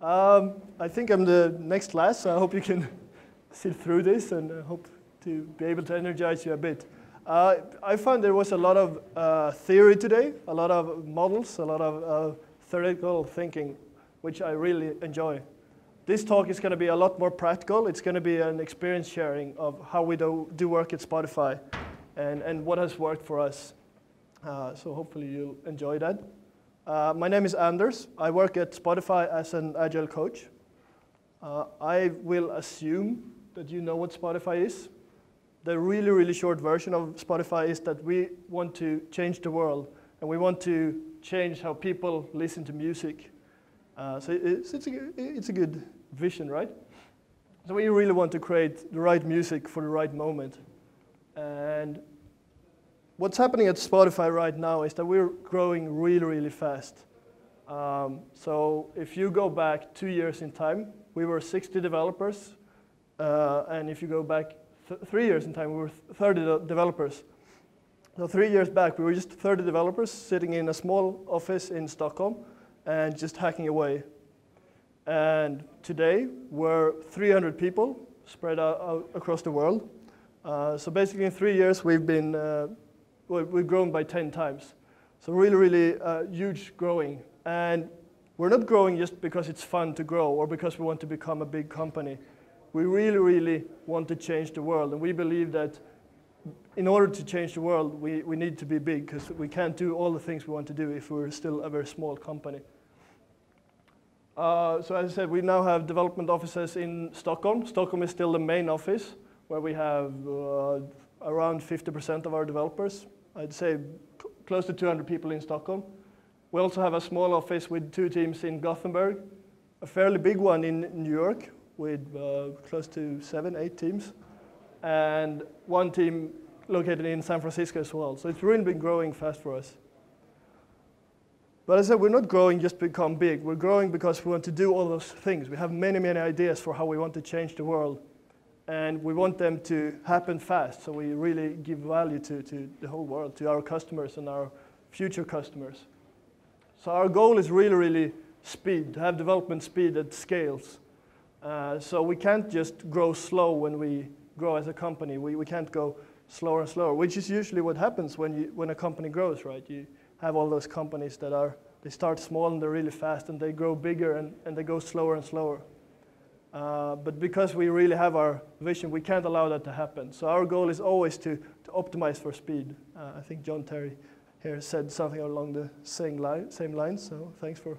I think I'm the next class, so I hope you can sit through this and hope to be able to energize you a bit. I found there was a lot of theory today, a lot of models, a lot of theoretical thinking, which I really enjoy. This talk is going to be a lot more practical. It's going to be an experience sharing of how we do work at Spotify and what has worked for us. So hopefully you'll enjoy that. My name is Anders. I work at Spotify as an Agile coach. I will assume that you know what Spotify is. The really, really short version of Spotify is that we want to change the world, and we want to change how people listen to music. So it's a good vision, right? So we really want to create the right music for the right moment. And what's happening at Spotify right now is that we're growing really, really fast. So if you go back 2 years in time, we were 60 developers. And if you go back 3 years in time, we were 30 developers. So 3 years back, we were just 30 developers sitting in a small office in Stockholm and just hacking away. And today, we're 300 people spread out across the world. So basically, in 3 years, we've grown by 10 times. So really, really huge growing. And we're not growing just because it's fun to grow or because we want to become a big company. We really, really want to change the world. And we believe that in order to change the world, we need to be big because we can't do all the things we want to do if we're still a very small company. So as I said, we now have development offices in Stockholm. Stockholm is still the main office where we have around 50% of our developers. I'd say close to 200 people in Stockholm. We also have a small office with 2 teams in Gothenburg, a fairly big one in New York with close to 7, 8 teams, and 1 team located in San Francisco as well. So it's really been growing fast for us. But as I said, we're not growing just to become big. We're growing because we want to do all those things. We have many, many ideas for how we want to change the world. And we want them to happen fast, so we really give value to the whole world, to our customers and our future customers. So our goal is really, really speed, to have development speed that scales. So we can't just grow slow when we grow as a company. We can't go slower and slower, which is usually what happens when a company grows, right? You have all those companies that they start small and they're really fast, and they grow bigger and they go slower and slower. But because we really have our vision, we can't allow that to happen. So our goal is always to optimize for speed. I think John Terry here said something along the same lines, so thanks for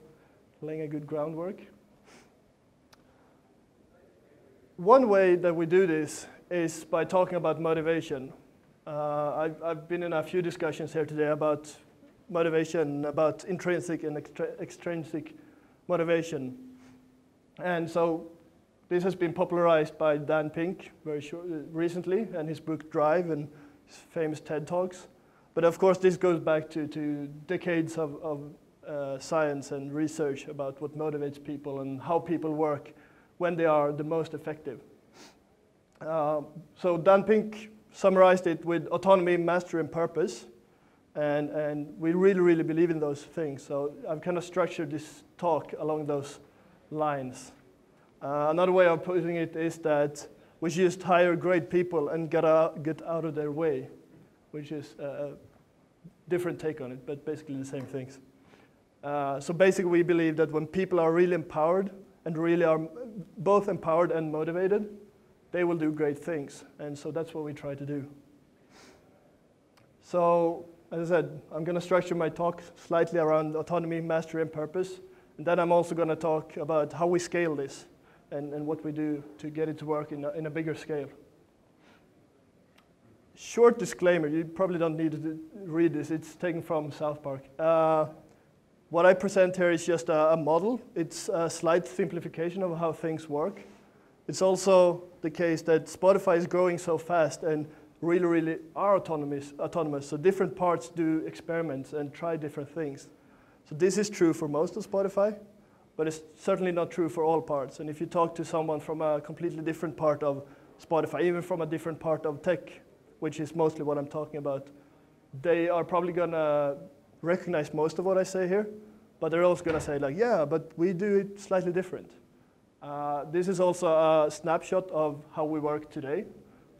laying a good groundwork. One way that we do this is by talking about motivation. I've been in a few discussions here today about motivation, about intrinsic and extrinsic motivation. And so this has been popularized by Dan Pink recently, and his book Drive and his famous TED Talks. But of course, this goes back to decades of science and research about what motivates people and how people work when they are the most effective. So Dan Pink summarized it with autonomy, mastery, and purpose. And we really, really believe in those things. So I've kind of structured this talk along those lines. Another way of putting it is that we should just hire great people and get out of their way, which is a different take on it, but basically the same things. So basically we believe that when people are really empowered and really are both empowered and motivated, they will do great things. And so that's what we try to do. So as I said, I'm going to structure my talk slightly around autonomy, mastery, and purpose. And then I'm also going to talk about how we scale this and what we do to get it to work in a bigger scale. Short disclaimer, you probably don't need to read this. It's taken from South Park. What I present here is just a model. It's a slight simplification of how things work. It's also the case that Spotify is growing so fast and really, really are autonomous. So different parts do experiments and try different things. So this is true for most of Spotify, but it's certainly not true for all parts. And if you talk to someone from a completely different part of Spotify, even from a different part of tech, which is mostly what I'm talking about, they are probably going to recognize most of what I say here, but they're also going to say like, yeah, but we do it slightly different. This is also a snapshot of how we work today.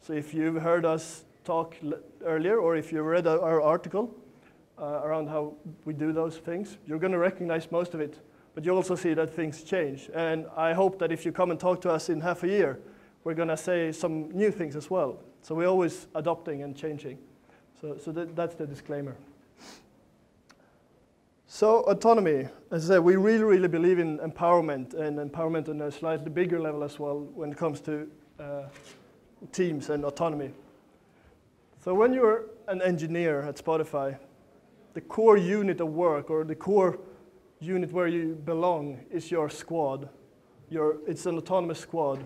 So if you've heard us talk earlier, or if you read our article around how we do those things, you're going to recognize most of it. But you also see that things change. And I hope that if you come and talk to us in half a year, we're going to say some new things as well. So we're always adopting and changing. So that's the disclaimer. So autonomy, as I said, we really, really believe in empowerment, and empowerment on a slightly bigger level as well when it comes to teams and autonomy. So when you're an engineer at Spotify, the core unit of work, or the core unit where you belong, is your squad. It's an autonomous squad.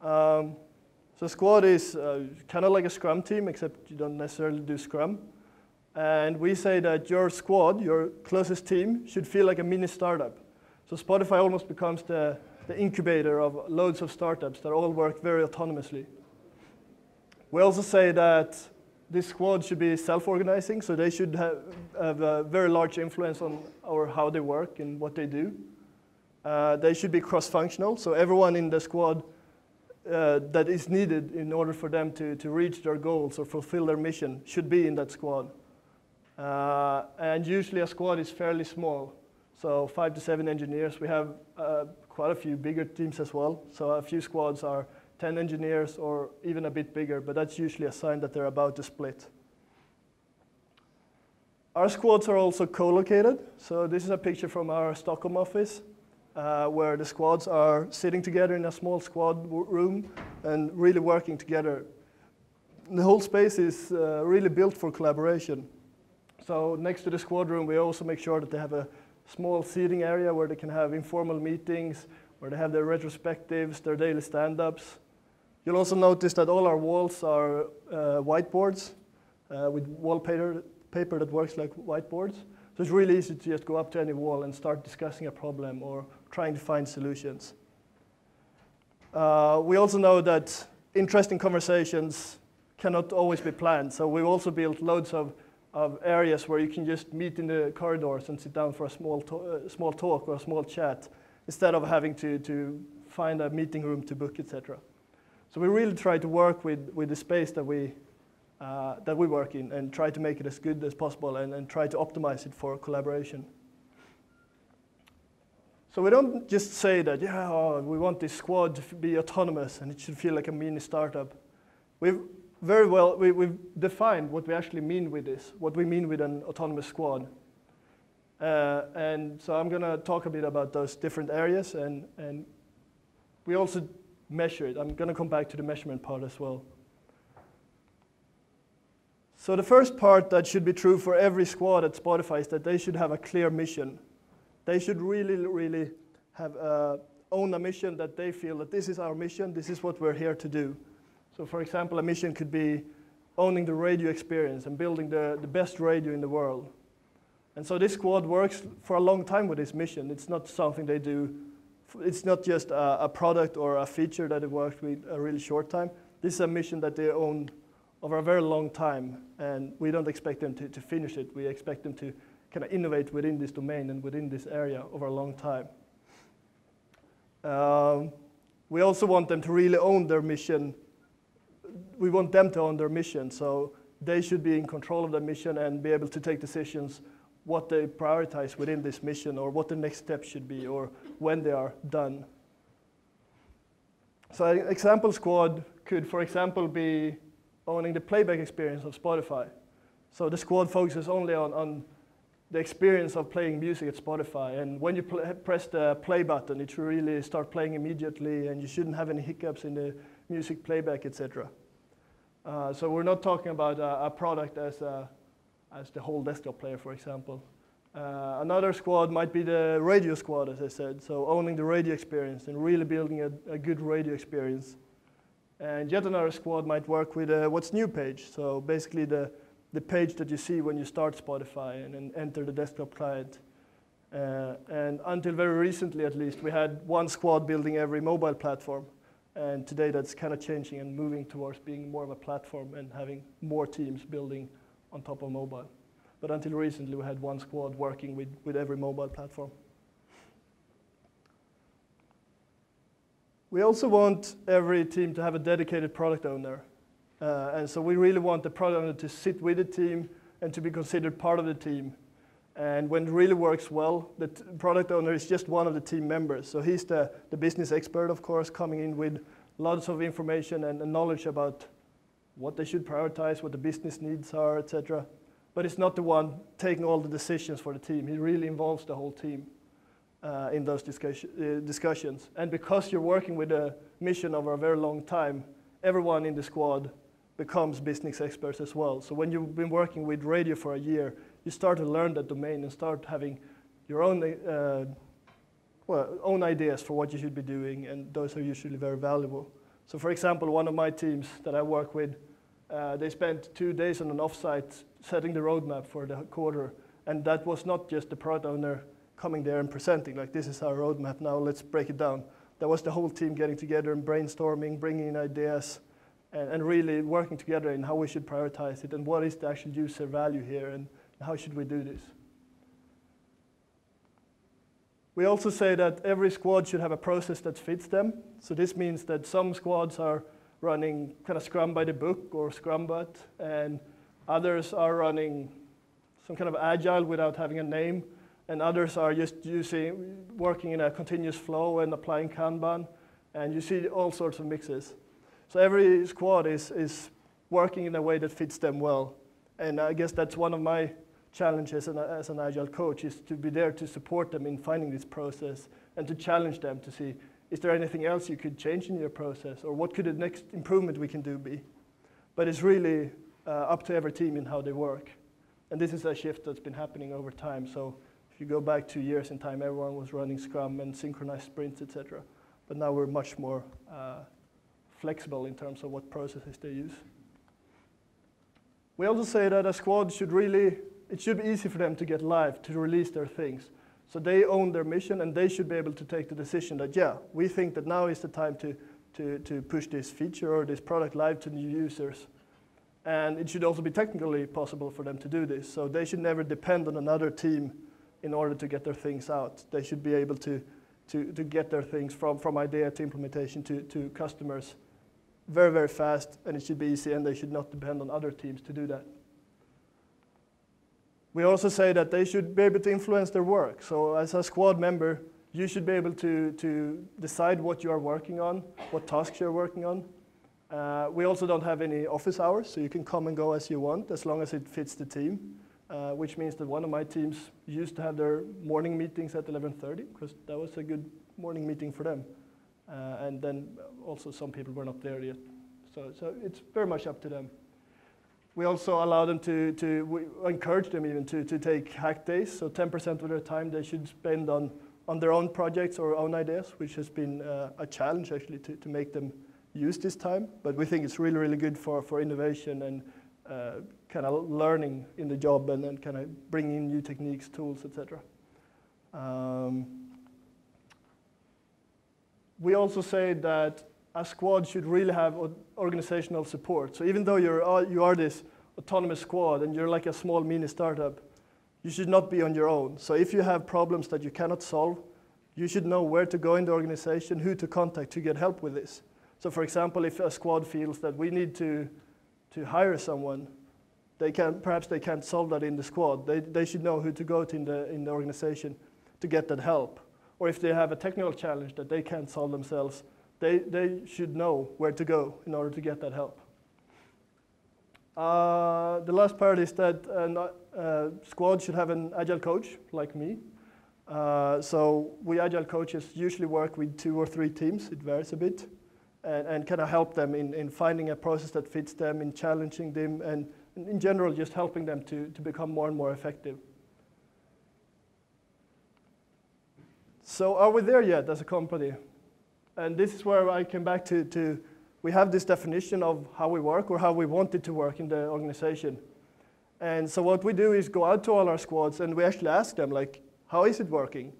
So squad is kind of like a Scrum team, except you don't necessarily do Scrum. And we say that your squad, your closest team, should feel like a mini startup. So Spotify almost becomes the incubator of loads of startups that all work very autonomously. We also say that this squad should be self-organizing, so they should have a very large influence on how they work and what they do. They should be cross-functional, so everyone in the squad that is needed in order for them to reach their goals or fulfill their mission should be in that squad. And usually a squad is fairly small, so 5 to 7 engineers. We have quite a few bigger teams as well, so a few squads are 10 engineers or even a bit bigger, but that's usually a sign that they're about to split. Our squads are also co-located, so this is a picture from our Stockholm office where the squads are sitting together in a small squad room and really working together. The whole space is really built for collaboration. So next to the squad room, we also make sure that they have a small seating area where they can have informal meetings, where they have their retrospectives, their daily stand-ups. You'll also notice that all our walls are whiteboards with wallpaper that works like whiteboards. So it's really easy to just go up to any wall and start discussing a problem or trying to find solutions. We also know that interesting conversations cannot always be planned. So we've also built loads of areas where you can just meet in the corridors and sit down for a small talk or a small chat, instead of having to find a meeting room to book, etc. So we really try to work with the space that we work in and try to make it as good as possible and try to optimize it for collaboration. So we don't just say that, we want this squad to be autonomous and it should feel like a mini startup. We've defined what we actually mean with this, what we mean with an autonomous squad. And so I'm going to talk a bit about those different areas, and we also measure it. I'm going to come back to the measurement part as well. So the first part that should be true for every squad at Spotify is that they should have a clear mission. They should really, really have own a mission that they feel that this is our mission, this is what we're here to do. So for example, a mission could be owning the radio experience and building the best radio in the world. And so this squad works for a long time with this mission. It's not something they do, it's not just a product or a feature that they worked with a really short time. This is a mission that they own over a very long time, and we don't expect them to finish it. We expect them to kind of innovate within this domain and within this area over a long time. We also want them to really own their mission. We want them to own their mission, so they should be in control of their mission and be able to take decisions what they prioritize within this mission, or what the next step should be, or when they are done. So an example squad could, for example, be owning the playback experience of Spotify. So the squad focuses only on the experience of playing music at Spotify, and when you press the play button, it should really start playing immediately, and you shouldn't have any hiccups in the music playback, etc. So we're not talking about a product as the whole desktop player, for example. Another squad might be the radio squad, as I said, so owning the radio experience and really building a good radio experience. And yet another squad might work with a what's new page, so basically the page that you see when you start Spotify and enter the desktop client. And until very recently, at least, we had one squad building every mobile platform. And today that's kind of changing and moving towards being more of a platform and having more teams building on top of mobile. but until recently we had one squad working with every mobile platform. We also want every team to have a dedicated product owner. And so we really want the product owner to sit with the team and to be considered part of the team. And when it really works well, the product owner is just one of the team members. So he's the business expert, of course, coming in with lots of information and knowledge about what they should prioritize, what the business needs are, etc. But it's not the one taking all the decisions for the team. He really involves the whole team in those discussions. And because you're working with a mission over a very long time, everyone in the squad becomes business experts as well. So when you've been working with radio for a year, you start to learn that domain and start having your own own ideas for what you should be doing, and those are usually very valuable. So for example, one of my teams that I work with, they spent 2 days on an offsite setting the roadmap for the quarter, and that was not just the product owner coming there and presenting, like this is our roadmap now, let's break it down. That was the whole team getting together and brainstorming, bringing in ideas, and really working together in how we should prioritize it and what is the actual user value here and how should we do this. We also say that every squad should have a process that fits them. So this means that some squads are running kind of Scrum by the book or Scrumbot, and others are running some kind of Agile without having a name, and others are just working in a continuous flow and applying Kanban, and you see all sorts of mixes. So every squad is working in a way that fits them well, and I guess that's one of my challenges as an Agile coach, is to be there to support them in finding this process and to challenge them to see, is there anything else you could change in your process, or what could the next improvement we can do be? But it's really up to every team in how they work. And this is a shift that's been happening over time. So if you go back 2 years in time, everyone was running Scrum and synchronized sprints, etc. But now we're much more flexible in terms of what processes they use. We also say that a squad should really, it should be easy for them to get live, to release their things. So they own their mission, and they should be able to take the decision that, yeah, we think that now is the time to push this feature or this product live to new users. And it should also be technically possible for them to do this. So they should never depend on another team in order to get their things out. They should be able to get their things from idea to implementation to customers very, very fast, and it should be easy, and they should not depend on other teams to do that. We also say that they should be able to influence their work. So as a squad member, you should be able to decide what you are working on, what tasks you're working on. We also don't have any office hours, so you can come and go as you want, as long as it fits the team, which means that one of my teams used to have their morning meetings at 11:30, because that was a good morning meeting for them. And then also some people were not there yet. So it's very much up to them. We also allow them we encourage them even to take hack days. So 10% of their time they should spend on their own projects or own ideas, which has been a challenge actually to make them use this time. But we think it's really, really good for innovation and kind of learning in the job, and then kind of bringing in new techniques, tools, etc. We also say that a squad should really have organizational support. So even though you are this autonomous squad and you're like a small mini startup, you should not be on your own. So if you have problems that you cannot solve, you should know where to go in the organization, who to contact to get help with this. So for example, if a squad feels that we need to hire someone, perhaps they can't solve that in the squad. They should know who to go to in the organization to get that help. Or if they have a technical challenge that they can't solve themselves, they should know where to go in order to get that help. The last part is that a squad should have an Agile coach like me. So we Agile coaches usually work with 2 or 3 teams, it varies a bit, and kind of help them in finding a process that fits them, in challenging them, and in general just helping them to become more and more effective. So are we there yet as a company? And this is where I came back to we have this definition of how we work or how we want it to work in the organization. And so what we do is go out to all our squads and we actually ask them, like, how is it working?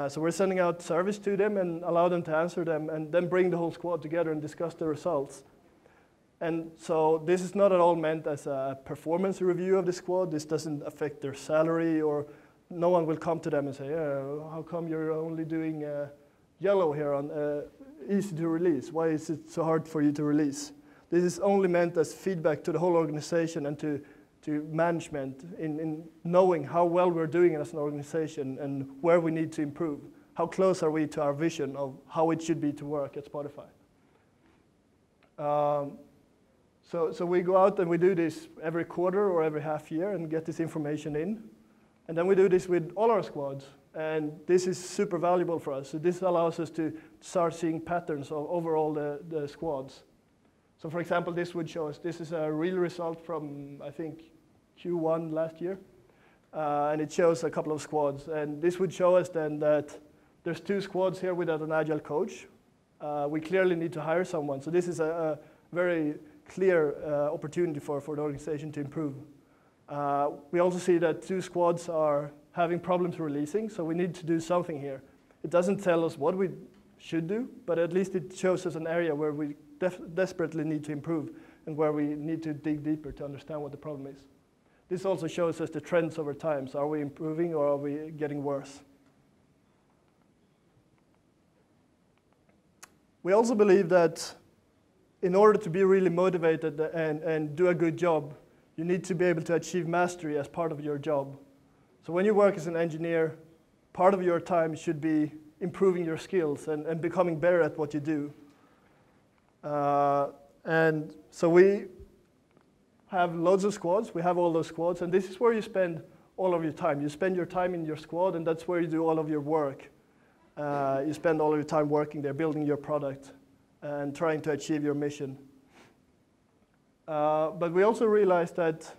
So we're sending out surveys to them and allow them to answer them, and then bring the whole squad together and discuss the results. And so this is not at all meant as a performance review of the squad. This doesn't affect their salary, or no one will come to them and say, how come you're only doing yellow here on easy to release? Why is it so hard for you to release? This is only meant as feedback to the whole organization and to management in knowing how well we're doing as an organization and where we need to improve. How close are we to our vision of how it should be to work at Spotify? So we go out and we do this every quarter or every half year and get this information in. And then we do this with all our squads. And this is super valuable for us. So this allows us to start seeing patterns of overall the squads. So for example, this would show us, this is a real result from, I think, Q1 last year. And it shows a couple of squads. And this would show us then that there's 2 squads here without an Agile coach. We clearly need to hire someone. So this is a very clear opportunity for the organization to improve. We also see that 2 squads are having problems releasing, so we need to do something here. It doesn't tell us what we should do, but at least it shows us an area where we desperately need to improve and where we need to dig deeper to understand what the problem is. This also shows us the trends over time. So are we improving or are we getting worse? We also believe that in order to be really motivated and do a good job, you need to be able to achieve mastery as part of your job. So when you work as an engineer, part of your time should be improving your skills and becoming better at what you do. And so we have loads of squads. We have all those squads, and this is where you spend all of your time. You spend your time in your squad, and that's where you do all of your work. You spend all of your time working there, building your product, and trying to achieve your mission. But we also realized that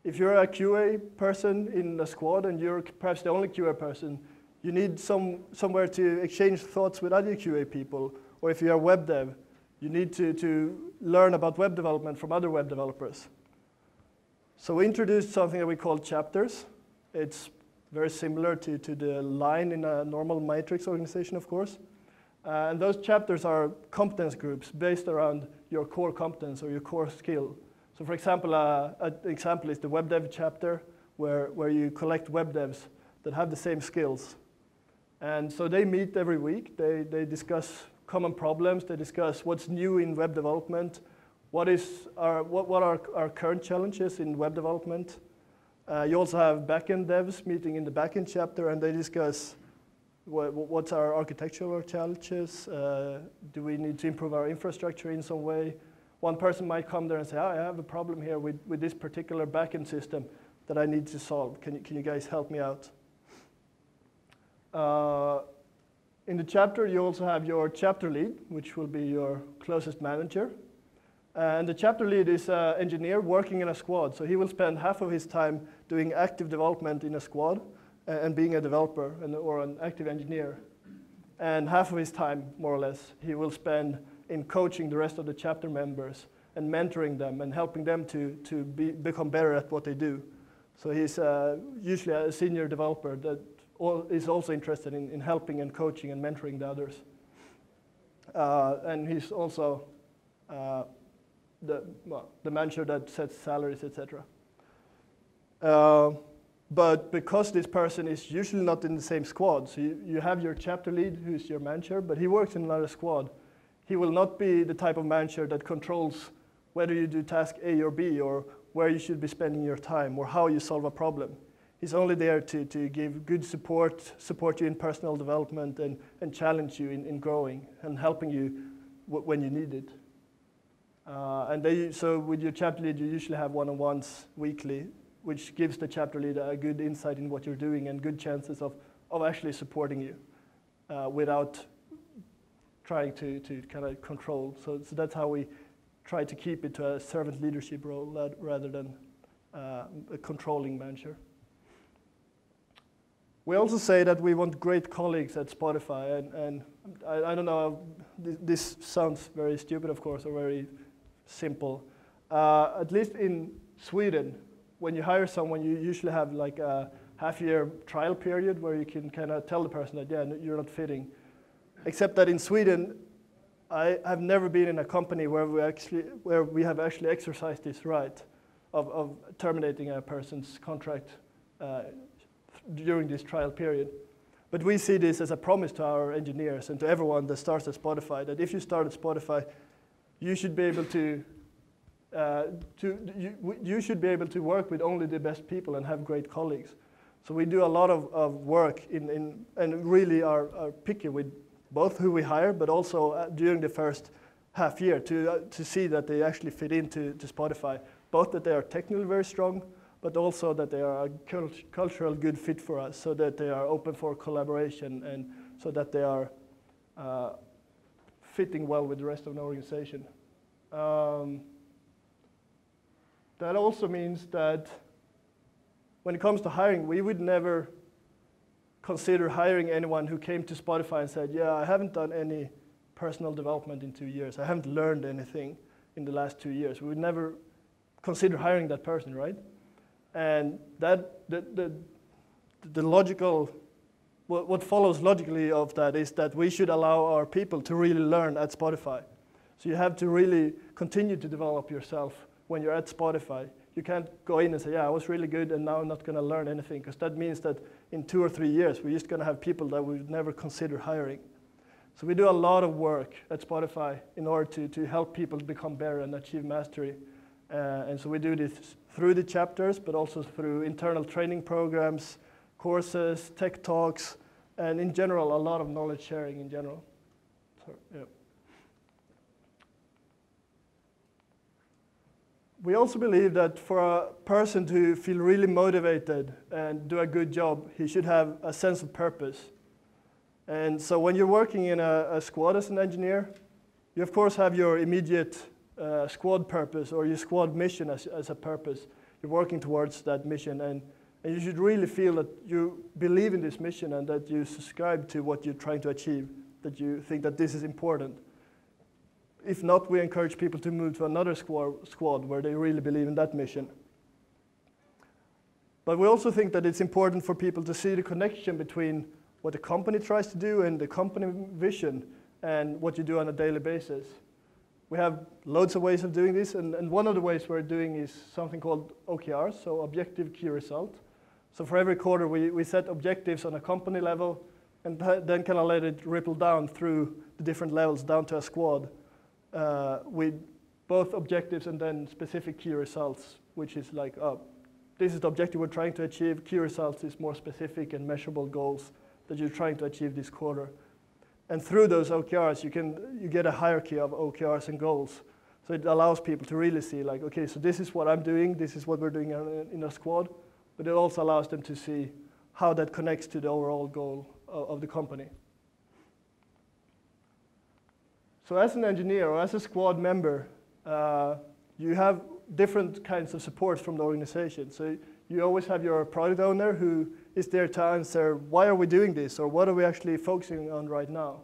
if you're a QA person in a squad and you're perhaps the only QA person, you need somewhere to exchange thoughts with other QA people. Or if you're a web dev, you need to learn about web development from other web developers. So we introduced something that we call chapters. It's very similar to the line in a normal matrix organization, of course. And those chapters are competence groups based around your core competence or your core skill. So for example, an example is the web dev chapter where you collect web devs that have the same skills. And so they meet every week. They discuss common problems. They discuss what's new in web development. What are our current challenges in web development? You also have backend devs meeting in the backend chapter, and they discuss what's our architectural challenges. Do we need to improve our infrastructure in some way? One person might come there and say, I have a problem here with this particular backend system that I need to solve. Can you guys help me out? In the chapter, you also have your chapter lead, which will be your closest manager. And the chapter lead is an engineer working in a squad. So he will spend half of his time doing active development in a squad and being a developer or an active engineer. And half of his time, more or less, he will spend in coaching the rest of the chapter members and mentoring them and helping them to become better at what they do. So he's usually a senior developer that is also interested in helping and coaching and mentoring the others. And he's also the manager that sets salaries, etc. But because this person is usually not in the same squad, so you have your chapter lead who's your manager, but he works in another squad. He will not be the type of manager that controls whether you do task A or B, or where you should be spending your time, or how you solve a problem. He's only there to give good support you in personal development, and challenge you in growing, and helping you when you need it. So with your chapter lead, you usually have one-on-ones weekly, which gives the chapter lead a good insight in what you're doing and good chances of actually supporting you without trying to kind of control. So that's how we try to keep it to a servant leadership role rather than a controlling manager. We also say that we want great colleagues at Spotify, and I don't know, this sounds very stupid, of course, or very simple. At least in Sweden, when you hire someone, you usually have like a half-year trial period where you can kind of tell the person that, yeah, you're not fitting. Except that in Sweden, I have never been in a company where we have actually exercised this right of terminating a person's contract during this trial period. But we see this as a promise to our engineers and to everyone that starts at Spotify, that if you start at Spotify, you should be able to you should be able to work with only the best people and have great colleagues. So we do a lot of work and really are picky with both who we hire, but also during the first half year to see that they actually fit into Spotify, both that they are technically very strong, but also that they are a cultural good fit for us, so that they are open for collaboration and so that they are fitting well with the rest of the organization. That also means that when it comes to hiring, we would never consider hiring anyone who came to Spotify and said, yeah, I haven't done any personal development in 2 years. I haven't learned anything in the last 2 years. We would never consider hiring that person, right? And that the logical, what follows logically of that is that we should allow our people to really learn at Spotify. So you have to really continue to develop yourself when you're at Spotify. You can't go in and say, yeah, I was really good and now I'm not going to learn anything, because that means that in 2 or 3 years, we're just going to have people that we would never consider hiring. So we do a lot of work at Spotify in order to help people become better and achieve mastery. And so we do this through the chapters, but also through internal training programs, courses, tech talks, and in general, a lot of knowledge sharing in general. So, yeah. We also believe that for a person to feel really motivated and do a good job, he should have a sense of purpose. And so when you're working in a squad as an engineer, you of course have your immediate squad purpose or your squad mission as a purpose. You're working towards that mission, and you should really feel that you believe in this mission and that you subscribe to what you're trying to achieve, that you think that this is important. If not, we encourage people to move to another squad where they really believe in that mission. But we also think that it's important for people to see the connection between what the company tries to do and the company vision and what you do on a daily basis. We have loads of ways of doing this, and one of the ways we're doing is something called OKRs, so Objective Key Result. So for every quarter, we set objectives on a company level and then kind of let it ripple down through the different levels down to a squad. With both objectives and then specific key results, which is like, this is the objective we're trying to achieve. Key results is more specific and measurable goals that you're trying to achieve this quarter. And through those OKRs, you get a hierarchy of OKRs and goals. So it allows people to really see, like, okay, so this is what I'm doing, this is what we're doing in a squad, but it also allows them to see how that connects to the overall goal of the company. So as an engineer or as a squad member, you have different kinds of support from the organization. So you always have your product owner who is there to answer, why are we doing this, or what are we actually focusing on right now?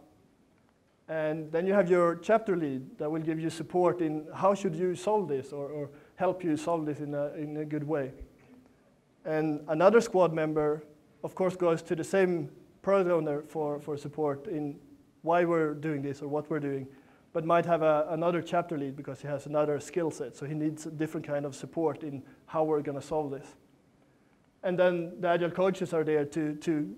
And then you have your chapter lead that will give you support in how should you solve this, or help you solve this in a good way. And another squad member, of course, goes to the same product owner for support in why we're doing this or what we're doing, but might have another chapter lead because he has another skill set, so he needs a different kind of support in how we're going to solve this. And then the Agile coaches are there to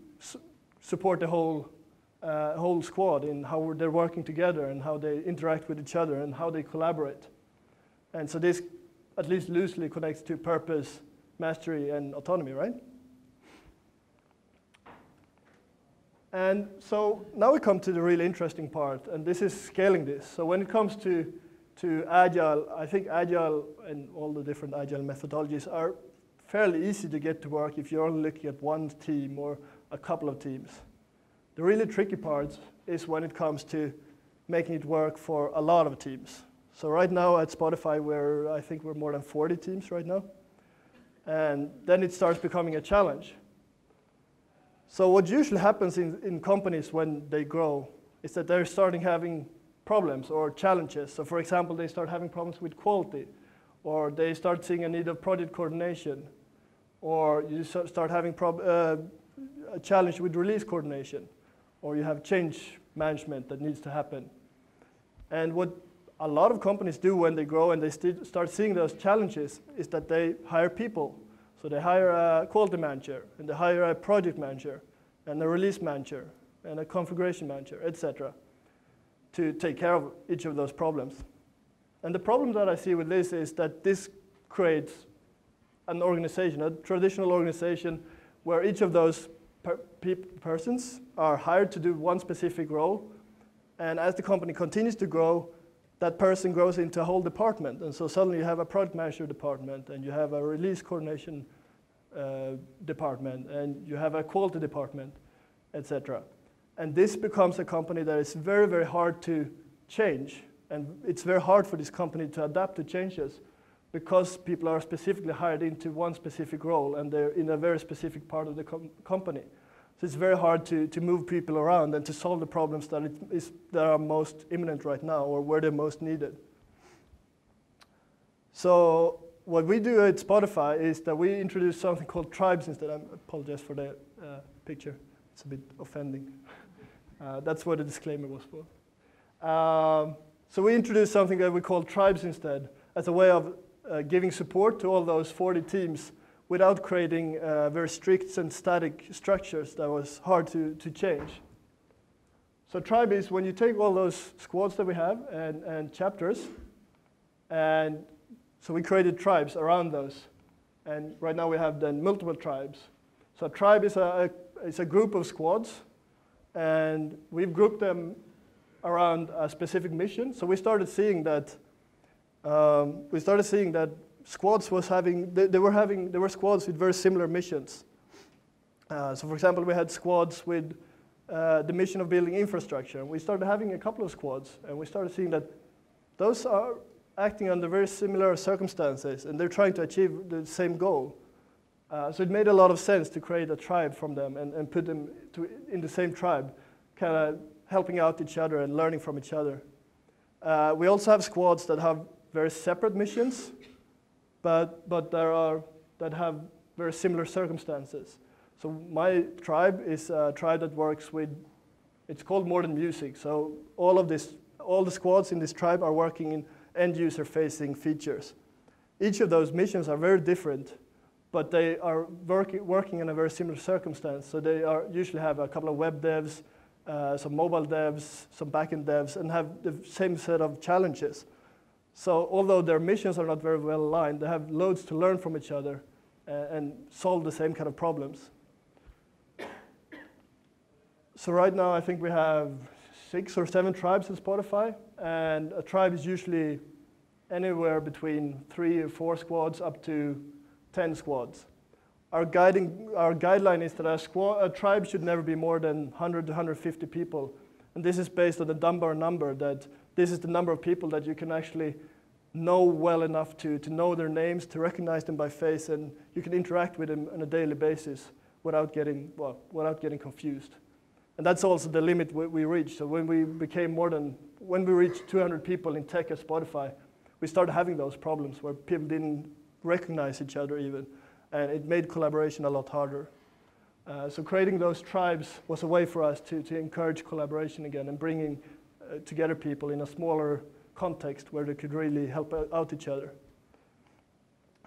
support the whole squad in how they're working together and how they interact with each other and how they collaborate. And so this at least loosely connects to purpose, mastery, and autonomy, right? And so now we come to the really interesting part, and this is scaling this. So when it comes to Agile, I think Agile and all the different Agile methodologies are fairly easy to get to work if you're only looking at one team or a couple of teams. The really tricky part is when it comes to making it work for a lot of teams. So right now at Spotify, I think we're more than 40 teams right now. And then it starts becoming a challenge. So what usually happens in companies when they grow is that they're starting having problems or challenges. So for example, they start having problems with quality, or they start seeing a need of project coordination, or you start having a challenge with release coordination, or you have change management that needs to happen. And what a lot of companies do when they grow and they start seeing those challenges is that they hire people. So they hire a quality manager, and they hire a project manager, and a release manager, and a configuration manager, etc., to take care of each of those problems. And the problem that I see with this is that this creates an organization, a traditional organization, where each of those persons are hired to do one specific role. And as the company continues to grow, that person grows into a whole department. And so suddenly you have a product manager department, and you have a release coordination department, and you have a quality department, etc. And this becomes a company that is very, very hard to change. And it's very hard for this company to adapt to changes because people are specifically hired into one specific role, and they're in a very specific part of the company. So it's very hard to move people around and to solve the problems that are most imminent right now, or where they're most needed. So what we do at Spotify is that we introduce something called tribes instead. I apologize for the picture. It's a bit offending. That's what the disclaimer was for. So we introduced something that we call tribes instead, as a way of giving support to all those 40 teams without creating very strict and static structures that was hard to change. So tribe is when you take all those squads that we have and chapters, and so we created tribes around those. And right now we have then multiple tribes. So a tribe is a group of squads, and we've grouped them around a specific mission. So we started seeing that squads was having, there were squads with very similar missions. So for example, we had squads with the mission of building infrastructure. We started having a couple of squads, and we started seeing that those are acting under very similar circumstances, and they're trying to achieve the same goal. So it made a lot of sense to create a tribe from them and put them in the same tribe, kind of helping out each other and learning from each other. We also have squads that have very separate missions, but that have very similar circumstances. So my tribe is a tribe that works with, it's called More Than Music. So all the squads in this tribe are working in end-user facing features. Each of those missions are very different, but they are working in a very similar circumstance. So they usually have a couple of web devs, some mobile devs, some backend devs, and have the same set of challenges. So although their missions are not very well aligned, they have loads to learn from each other and solve the same kind of problems. So right now I think we have 6 or 7 tribes in Spotify, and a tribe is usually anywhere between 3 or 4 squads up to 10 squads. Our guideline is that a tribe should never be more than 100 to 150 people. And this is based on the Dunbar number, that this is the number of people that you can actually know well enough to know their names, to recognize them by face, and you can interact with them on a daily basis without getting confused. And that's also the limit we reached. So when we reached 200 people in tech at Spotify, we started having those problems where people didn't recognize each other even, and it made collaboration a lot harder. So creating those tribes was a way for us to encourage collaboration again and bringing together people in a smaller context where they could really help out each other.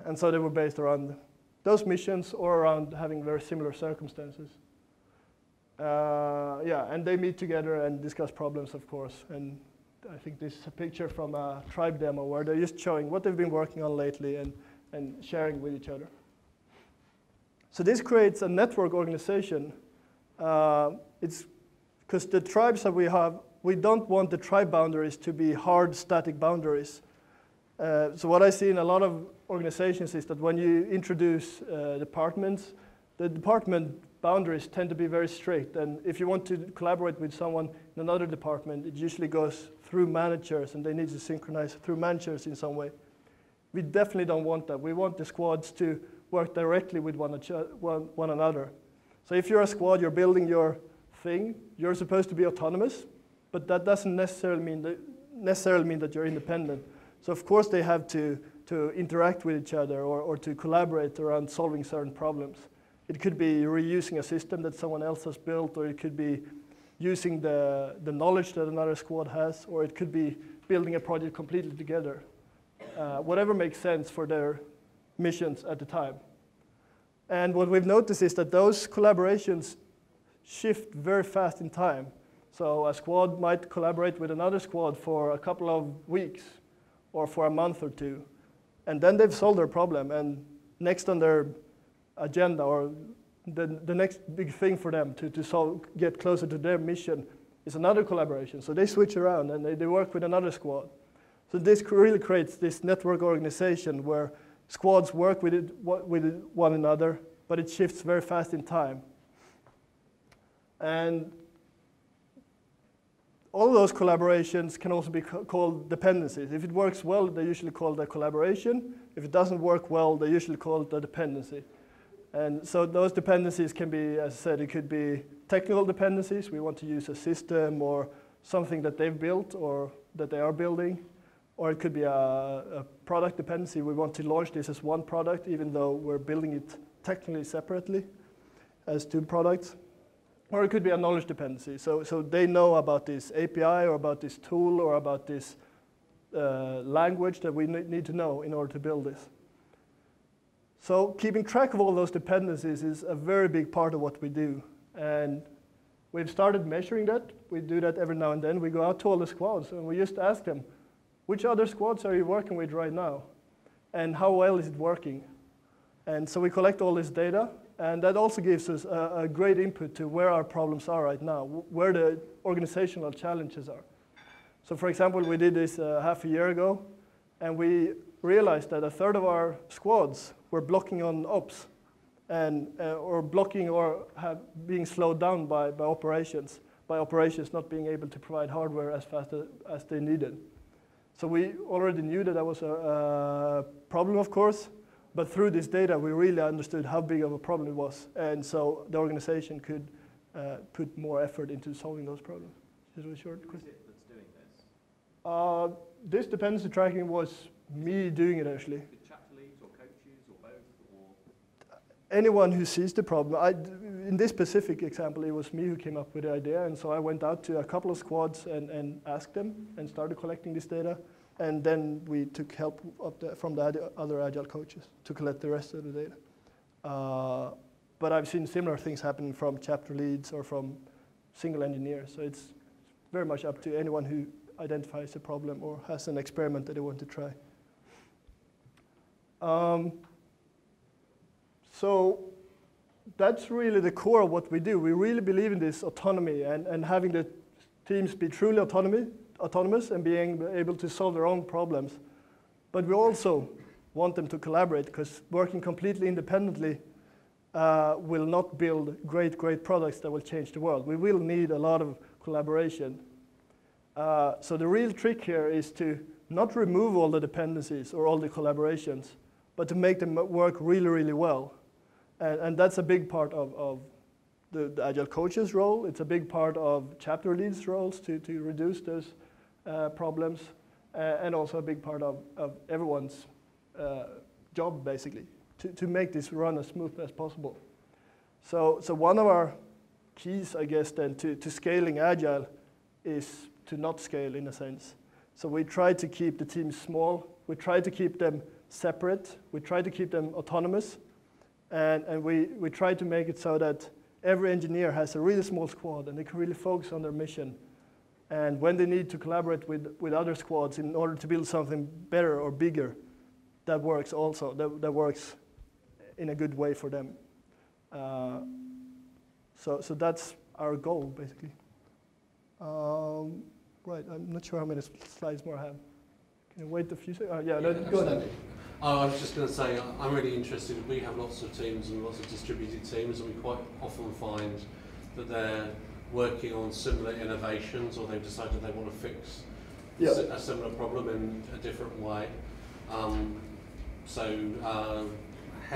And so they were based around those missions or around having very similar circumstances. And they meet together and discuss problems, of course. And I think this is a picture from a tribe demo where they're just showing what they've been working on lately and sharing with each other. So this creates a network organization. It's because the tribes that we have, we don't want the tribe boundaries to be hard, static boundaries. So what I see in a lot of organizations is that when you introduce departments, the department boundaries tend to be very strict. And if you want to collaborate with someone in another department, it usually goes through managers, and they need to synchronize through managers in some way. We definitely don't want that. We want the squads to work directly with one another. So if you're a squad, you're building your thing, you're supposed to be autonomous, but that doesn't necessarily mean that you're independent. So of course they have to interact with each other or to collaborate around solving certain problems. It could be reusing a system that someone else has built, or it could be using the knowledge that another squad has, or it could be building a project completely together. Whatever makes sense for their missions at the time. And what we've noticed is that those collaborations shift very fast in time. So a squad might collaborate with another squad for a couple of weeks or for a month or two. And then they've solved their problem. And next on their agenda, or the next big thing for them to get closer to their mission, is another collaboration. So they switch around and they work with another squad. So this really creates this network organization where squads work with one another, but it shifts very fast in time. And all of those collaborations can also be called dependencies. If it works well, they're usually called a collaboration. If it doesn't work well, they're usually called a dependency. And so those dependencies can be, as I said, it could be technical dependencies. We want to use a system or something that they've built or that they are building. Or it could be a product dependency. We want to launch this as one product, even though we're building it technically separately as two products. Or it could be a knowledge dependency. So they know about this API or about this tool or about this language that we need to know in order to build this. So keeping track of all those dependencies is a very big part of what we do. And we've started measuring that. We do that every now and then. We go out to all the squads and we just ask them, which other squads are you working with right now? And how well is it working? And so we collect all this data, and that also gives us a great input to where our problems are right now, where the organizational challenges are. So for example, we did this half a year ago, and we realized that a third of our squads were blocking on ops, or blocking or being slowed down by operations not being able to provide hardware as fast as they needed. So we already knew that was a problem, of course, but through this data, we really understood how big of a problem it was. And so the organization could put more effort into solving those problems. Is it short? Who is it that's doing this? This dependency tracking was me doing it, actually. The chapter leads or coaches or both? Or? Anyone who sees the problem. In this specific example, it was me who came up with the idea. And so I went out to a couple of squads and asked them and started collecting this data. And then we took help from the other Agile coaches to collect the rest of the data. But I've seen similar things happen from chapter leads or from single engineers. So it's very much up to anyone who identifies a problem or has an experiment that they want to try. So that's really the core of what we do. We really believe in this autonomy and having the teams be truly autonomous and being able to solve their own problems. But we also want them to collaborate, because working completely independently will not build great products that will change the world. We will need a lot of collaboration. So the real trick here is to not remove all the dependencies or all the collaborations, but to make them work really well. And that's a big part of the Agile coach's role. It's a big part of chapter leads' roles to reduce those problems, and also a big part of everyone's job, basically, to make this run as smooth as possible. So one of our keys, I guess, then to scaling Agile is to not scale, in a sense. So we try to keep the teams small. We try to keep them separate. We try to keep them autonomous. And we try to make it so that every engineer has a really small squad and they can really focus on their mission. And when they need to collaborate with other squads in order to build something better or bigger, that works also. That works in a good way for them. So that's our goal, basically. Right, I'm not sure how many slides more I have. Can you wait a few seconds? Yeah, go ahead. I was just going to say, I'm really interested. We have lots of teams and lots of distributed teams, and we quite often find that they're working on similar innovations, or they've decided they want to fix a similar problem in a different way. How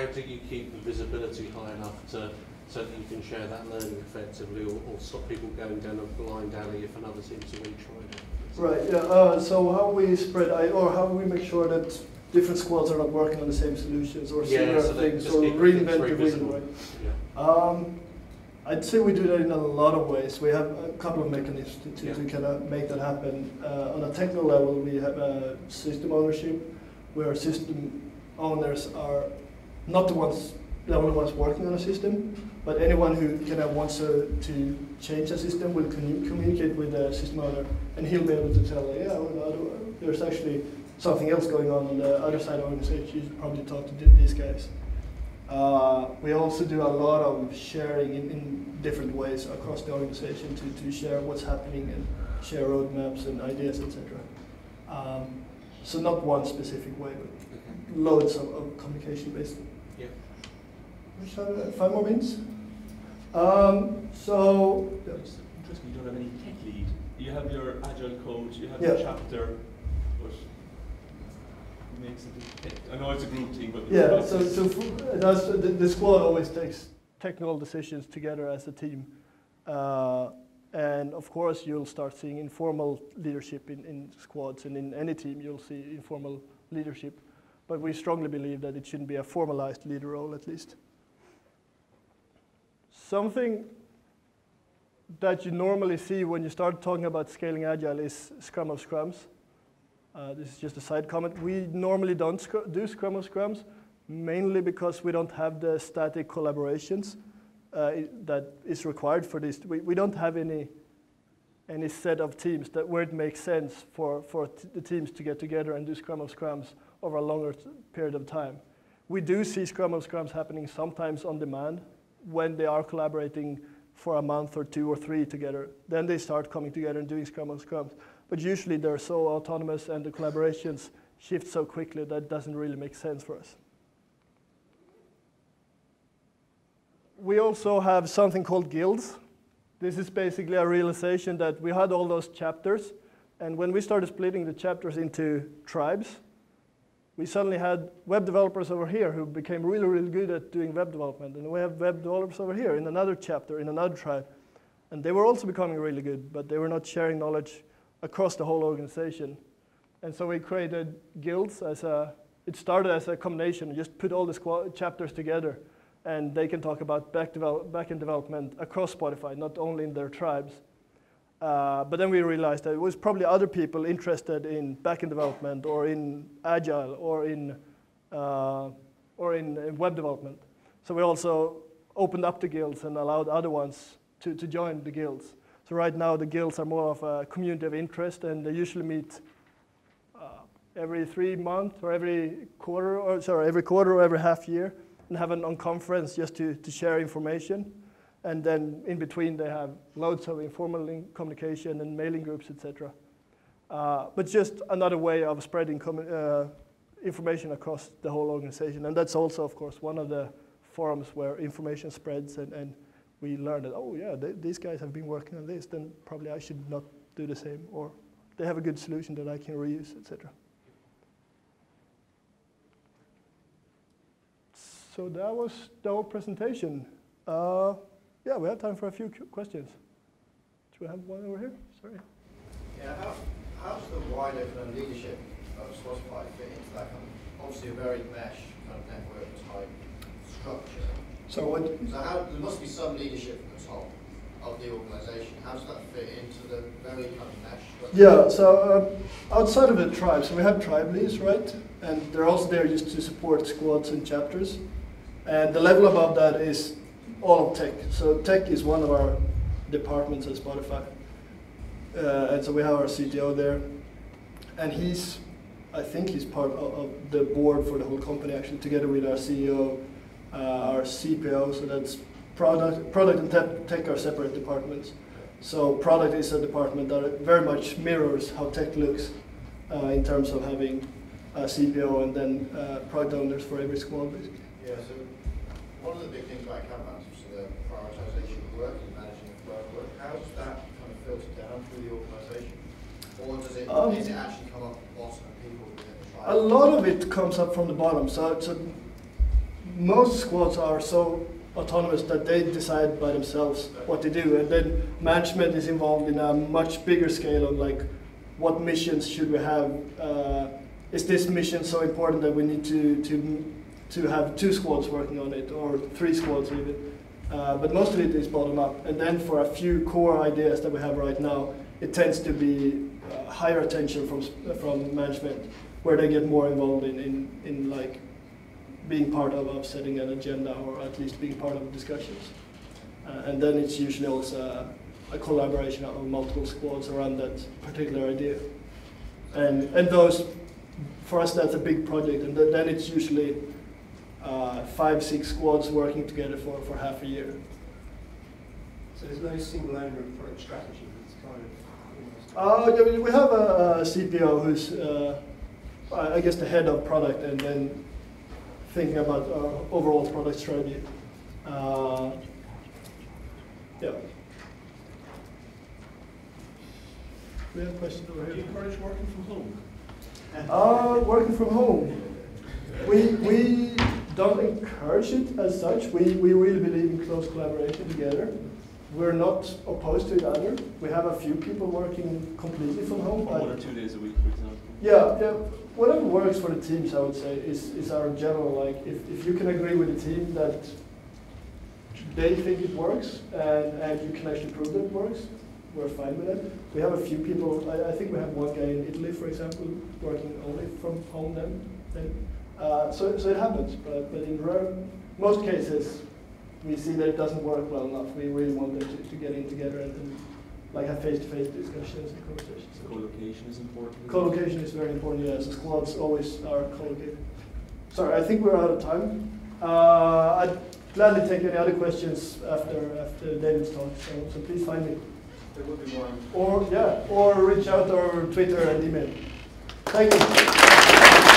do you keep the visibility high enough so that you can share that learning effectively, or stop people going down a blind alley if another seems to really try it? Right, yeah. So how we spread, or how we make sure that different squads are not working on the same solutions or similar things, or reinvent the wheel, right? I'd say we do that in a lot of ways. We have a couple of mechanisms to kind of make that happen. On a technical level, we have system ownership, where system owners are not the only ones working on a system, but anyone who kind of wants to change a system will communicate with the system owner, and he'll be able to tell, yeah, well, there's actually something else going on the other side of the organization. You should probably talk to these guys. We also do a lot of sharing in different ways across the organization to share what's happening and share roadmaps and ideas, etc. So not one specific way, but loads of communication based. Yeah. Which have 5 more minutes. So It's interesting you don't have any tech lead. You have your Agile coach, you have Yeah. your chapter, but it makes it. I know it's a group thing, but yeah, the squad always takes technical decisions together as a team. And of course, you'll start seeing informal leadership in squads, and in any team, you'll see informal leadership. But we strongly believe that it shouldn't be a formalized leader role, at least. Something that you normally see when you start talking about scaling Agile is Scrum of Scrums. This is just a side comment. We normally don't do Scrum of Scrums, mainly because we don't have the static collaborations that is required for this. We don't have any set of teams where it makes sense for the teams to get together and do Scrum of Scrums over a longer period of time. We do see Scrum of Scrums happening sometimes on demand when they are collaborating for a month or 2 or 3 together. Then they start coming together and doing Scrum of Scrums. But usually they're so autonomous and the collaborations shift so quickly that it doesn't really make sense for us. We also have something called guilds. This is basically a realization that we had all those chapters, and when we started splitting the chapters into tribes, we suddenly had web developers over here who became really, really good at doing web development, and we have web developers over here in another chapter, in another tribe, and they were also becoming really good, but they were not sharing knowledge across the whole organization. And so we created guilds it started as a combination, just put all the chapters together, and they can talk about back-end development across Spotify, not only in their tribes. But then we realized that it was probably other people interested in back-end development or in Agile or in web development. So we also opened up the guilds and allowed other ones to join the guilds. So right now the guilds are more of a community of interest, and they usually meet every 3 months or every quarter or every half year, and have an on-conference just to share information. And then in between they have loads of informal communication and mailing groups, etc. But just another way of spreading information across the whole organization. And that's also, of course, one of the forums where information spreads, and we learn that, oh yeah, these guys have been working on this, then probably I should not do the same, or they have a good solution that I can reuse, etc. So that was the whole presentation. Yeah, we have time for a few questions. Do we have one over here? Sorry. Yeah, how does the wider kind of leadership of Spotify fit into that kind of, obviously a very mesh kind of network type structure? So there must be some leadership at the top of the organisation. How does that fit into the very kind of mesh structure? Yeah, so outside of the tribe, so we have tribe leads, right? And they're also there just to support squads and chapters. And the level above that is all of tech. So tech is one of our departments at Spotify. And so we have our CTO there. And I think he's part of the board for the whole company, actually, together with our CEO, our CPO. So that's product and tech are separate departments. So product is a department that very much mirrors how tech looks in terms of having a CPO and then product owners for every squad, basically. Yeah, so one of the big things about Kanban is the prioritization of work and managing the flow of work. How does that kind of filter down through the organisation? Or does it actually come up at the bottom of people within the tribe? A lot of it comes up from the bottom. So most squads are so autonomous that they decide by themselves what to do. And then management is involved in a much bigger scale of like, what missions should we have? Is this mission so important that we need to have 2 squads working on it, or 3 squads even? But most of it is bottom up. And then for a few core ideas that we have right now, it tends to be higher attention from management, where they get more involved in like being part of setting an agenda, or at least being part of discussions. And then it's usually also a collaboration of multiple squads around that particular idea. And those, for us, that's a big project, and then it's usually 5-6 squads working together for half a year. So there's no single owner of product strategy. It's kind of Yeah, we have a CPO who's, I guess, the head of product, and then thinking about our overall product strategy. Yeah. We have a question over here. Do you encourage working from home? Working from home. We don't encourage it as such. We really believe in close collaboration together. We're not opposed to it either. We have a few people working completely from home. Or 1 or 2 days a week, for example. Yeah. Whatever works for the teams, I would say, is our general, like, if you can agree with the team that they think it works, and you can actually prove that it works, we're fine with it. We have a few people, I think we have one guy in Italy, for example, working only from home then. So it happens, but in most cases, we see that it doesn't work well enough. We really want them to get in together and like have face-to-face discussions and conversations. Co-location is important. Co-location is very important, yes. The squads always are co-located. Sorry, I think we're out of time. I'd gladly take any other questions after David's talk, so please find me. there will be one. Or reach out or Twitter and email. Thank you.